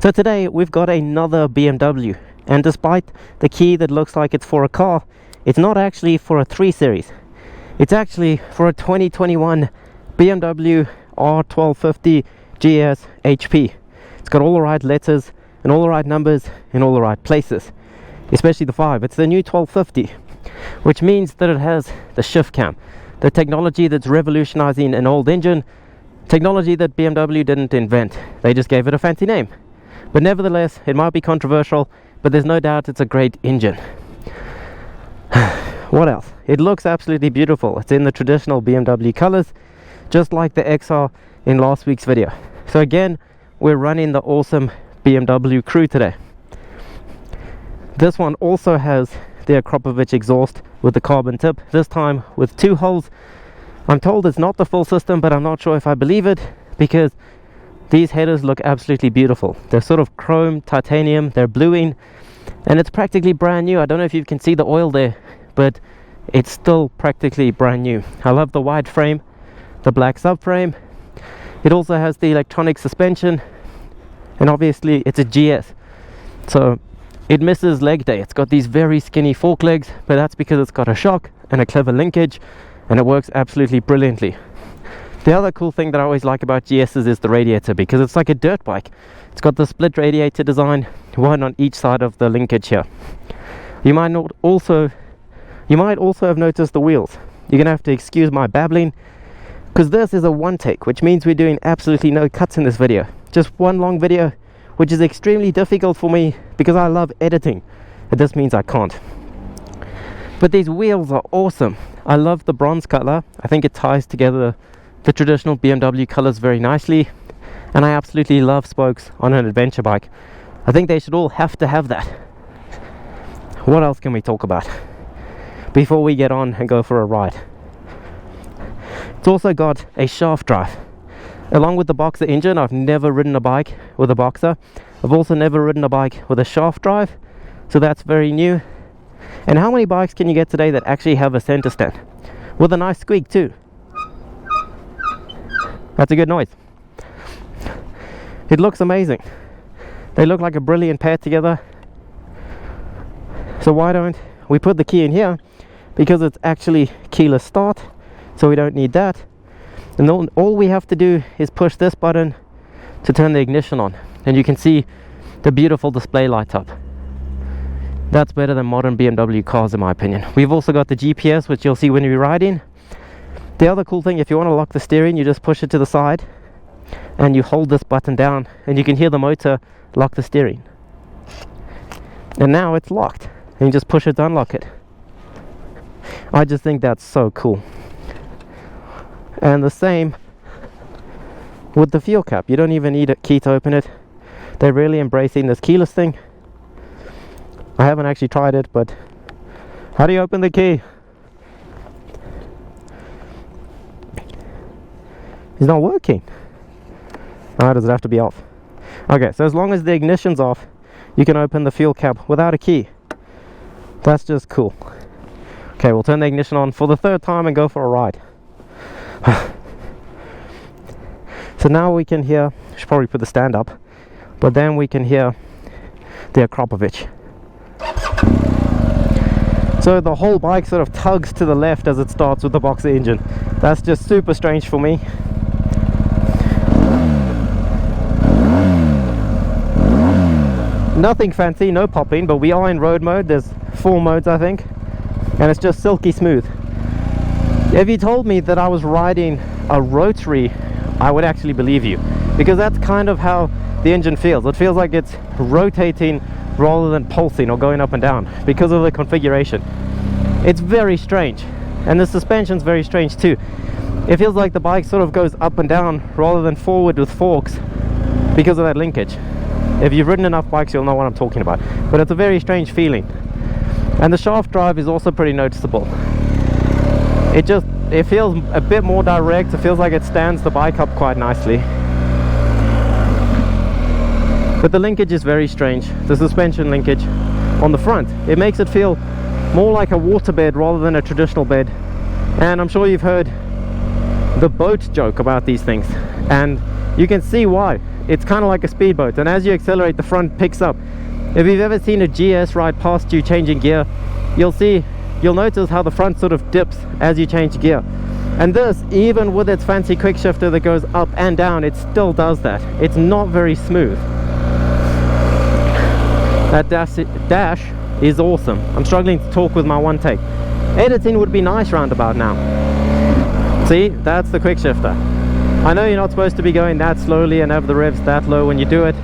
So today we've got another BMW, and despite the key that looks like it's for a car, it's not actually for a 3 Series. It's actually for a 2021 BMW R1250 GS HP. It's got all the right letters and all the right numbers in all the right places, especially the 5. It's the new 1250, which means that it has the shift cam, the technology that's revolutionizing an old engine, technology that BMW didn't invent. They just gave it a fancy name. But nevertheless, it might be controversial, but there's no doubt it's a great engine. What else? It looks absolutely beautiful. It's in the traditional BMW colors, just like the XR in last week's video. So again, we're running the awesome BMW crew today. This one also has the Akrapovic exhaust with the carbon tip, this time with 2 holes. I'm told it's not the full system, but I'm not sure if I believe it, because these headers look absolutely beautiful. They're sort of chrome, titanium, they're bluing, and it's practically brand new. I don't know if you can see the oil there, but it's still practically brand new. I love the wide frame, the black subframe. It also has the electronic suspension, and obviously it's a GS, so it misses leg day. It's got these very skinny fork legs, but that's because it's got a shock and a clever linkage, and it works absolutely brilliantly. The other cool thing that I always like about GS's is the radiator, because it's like a dirt bike. It's got the split radiator design, one on each side of the linkage here. You might also have noticed the wheels. You're gonna have to excuse my babbling, because this is a one take, which means we're doing absolutely no cuts in this video. Just one long video, which is extremely difficult for me because I love editing, and this means I can't. But these wheels are awesome. I love the bronze color. I think it ties together the traditional BMW colors very nicely, and I absolutely love spokes on an adventure bike. I think they should all have to have that. What else can we talk about before we get on and go for a ride? It's also got a shaft drive. Along with the Boxer engine, I've never ridden a bike with a Boxer. I've also never ridden a bike with a shaft drive, so that's very new. And how many bikes can you get today that actually have a center stand with a nice squeak too? That's a good noise. It looks amazing. They look like a brilliant pair together. So why don't we put the key in here, because it's actually keyless start, so we don't need that. And all we have to do is push this button to turn the ignition on, and you can see the beautiful display light up. That's better than modern BMW cars in my opinion. We've also got the GPS, which you'll see when you're riding. The other cool thing, if you want to lock the steering, you just push it to the side and you hold this button down, and you can hear the motor lock the steering. And now it's locked, and you just push it to unlock it. I just think that's so cool. And the same with the fuel cap. You don't even need a key to open it. They're really embracing this keyless thing. I haven't actually tried it, but how do you open the key? It's not working. Oh, does it have to be off? Okay, so as long as the ignition's off, you can open the fuel cap without a key. That's just cool. Okay, we'll turn the ignition on for the 3rd time and go for a ride. So now we can hear, I should probably put the stand up, but then we can hear the Akrapovic. So the whole bike sort of tugs to the left as it starts with the Boxer engine. That's just super strange for me. Nothing fancy, no popping, but we are in road mode. There's 4 modes, I think, and it's just silky smooth. If you told me that I was riding a rotary, I would actually believe you, because that's kind of how the engine feels. It feels like it's rotating rather than pulsing or going up and down because of the configuration. It's very strange, and the suspension's very strange too. It feels like the bike sort of goes up and down rather than forward with forks because of that linkage. If you've ridden enough bikes, you'll know what I'm talking about, but it's a very strange feeling. And the shaft drive is also pretty noticeable. It feels a bit more direct. It feels like it stands the bike up quite nicely. But the linkage is very strange. The suspension linkage on the front, it makes it feel more like a waterbed rather than a traditional bed. And I'm sure you've heard the boat joke about these things, and you can see why. It's kind of like a speedboat, and as you accelerate, the front picks up. If you've ever seen a GS ride past you changing gear, you'll notice how the front sort of dips as you change gear. And this, even with its fancy quick shifter that goes up and down, it still does that. It's not very smooth. That dash is awesome. I'm struggling to talk with my one take. Editing would be nice roundabout now. See, that's the quick shifter. I know you're not supposed to be going that slowly and have the revs that low when you do it,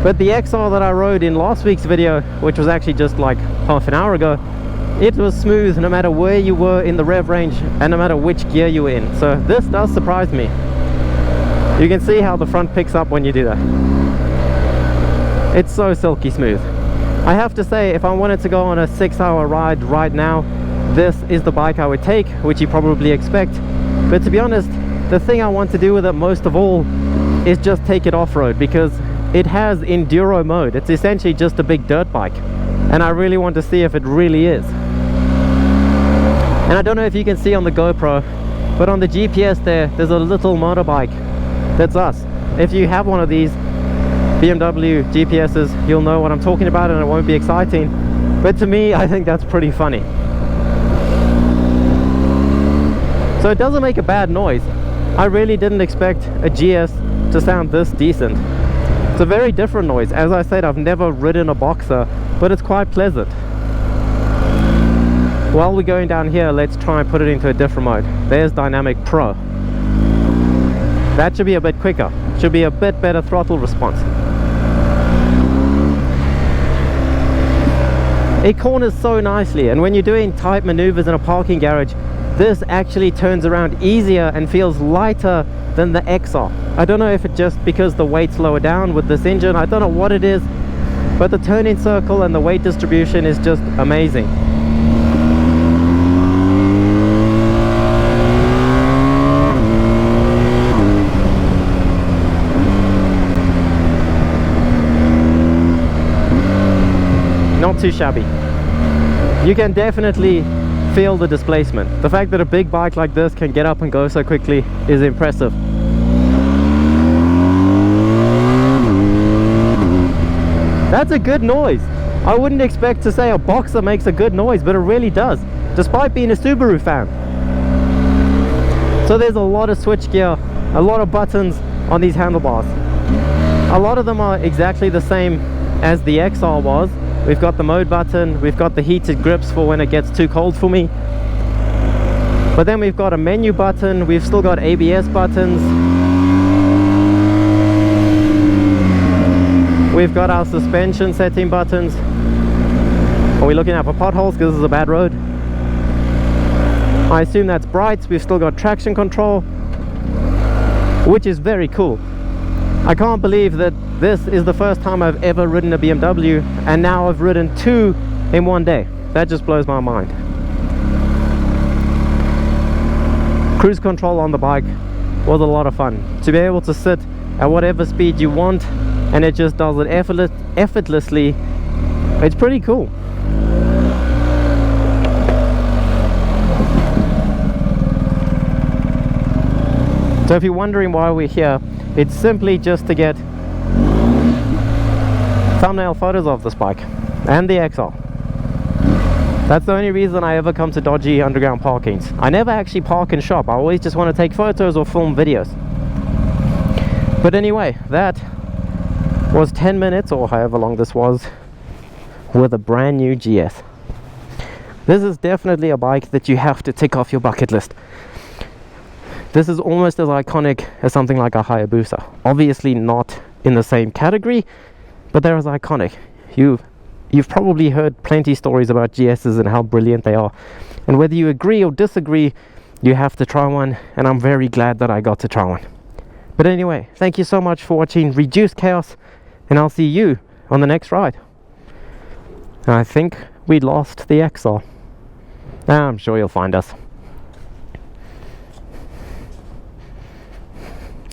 but the XR that I rode in last week's video, which was actually just like half an hour ago, it was smooth no matter where you were in the rev range and no matter which gear you were in. So this does surprise me. You can see how the front picks up when you do that. It's so silky smooth. I have to say, if I wanted to go on a 6-hour ride right now, this is the bike I would take, which you probably expect. But to be honest, the thing I want to do with it most of all is just take it off-road, because it has Enduro Mode. It's essentially just a big dirt bike, and I really want to see if it really is. And I don't know if you can see on the GoPro, but on the GPS there's a little motorbike. That's us. If you have one of these BMW GPSs, you'll know what I'm talking about, and it won't be exciting, but to me, I think that's pretty funny. So it doesn't make a bad noise. I really didn't expect a GS to sound this decent. It's a very different noise. As I said, I've never ridden a Boxer, but it's quite pleasant. While we're going down here, let's try and put it into a different mode. There's Dynamic Pro. That should be a bit quicker. Should be a bit better throttle response. It corners so nicely, and when you're doing tight maneuvers in a parking garage, this actually turns around easier and feels lighter than the XR. I don't know if it's just because the weight's lower down with this engine, I don't know what it is, but the turning circle and the weight distribution is just amazing. Not too shabby. You can definitely feel the displacement. The fact that a big bike like this can get up and go so quickly is impressive. That's a good noise. I wouldn't expect to say a Boxer makes a good noise, but it really does, despite being a Subaru fan. So there's a lot of switchgear, a lot of buttons on these handlebars. A lot of them are exactly the same as the XR was. We've got the mode button, we've got the heated grips for when it gets too cold for me. But then we've got a menu button, we've still got ABS buttons. We've got our suspension setting buttons. Are we looking out for potholes because this is a bad road? I assume that's brights. We've still got traction control, which is very cool. I can't believe that this is the first time I've ever ridden a BMW, and now I've ridden two in one day. That just blows my mind. Cruise control on the bike was a lot of fun. To be able to sit at whatever speed you want, and it just does it effortlessly, it's pretty cool. So if you're wondering why we're here, it's simply just to get thumbnail photos of this bike and the XR. That's the only reason I ever come to dodgy underground parkings. I never actually park and shop. I always just want to take photos or film videos. But anyway, that was 10 minutes or however long this was with a brand new GS. This is definitely a bike that you have to tick off your bucket list. This is almost as iconic as something like a Hayabusa. Obviously not in the same category, but they're as iconic. You've probably heard plenty stories about GSs and how brilliant they are. And whether you agree or disagree, you have to try one, and I'm very glad that I got to try one. But anyway, thank you so much for watching Reduced Chaos, and I'll see you on the next ride. I think we lost the XR. I'm sure you'll find us.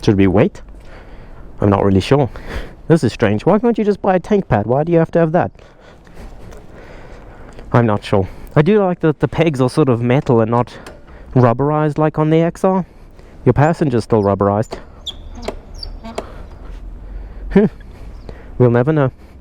Should we wait? I'm not really sure. This is strange. Why can't you just buy a tank pad? Why do you have to have that? I'm not sure. I do like that the pegs are sort of metal and not rubberized like on the XR. Your passenger's still rubberized. We'll never know.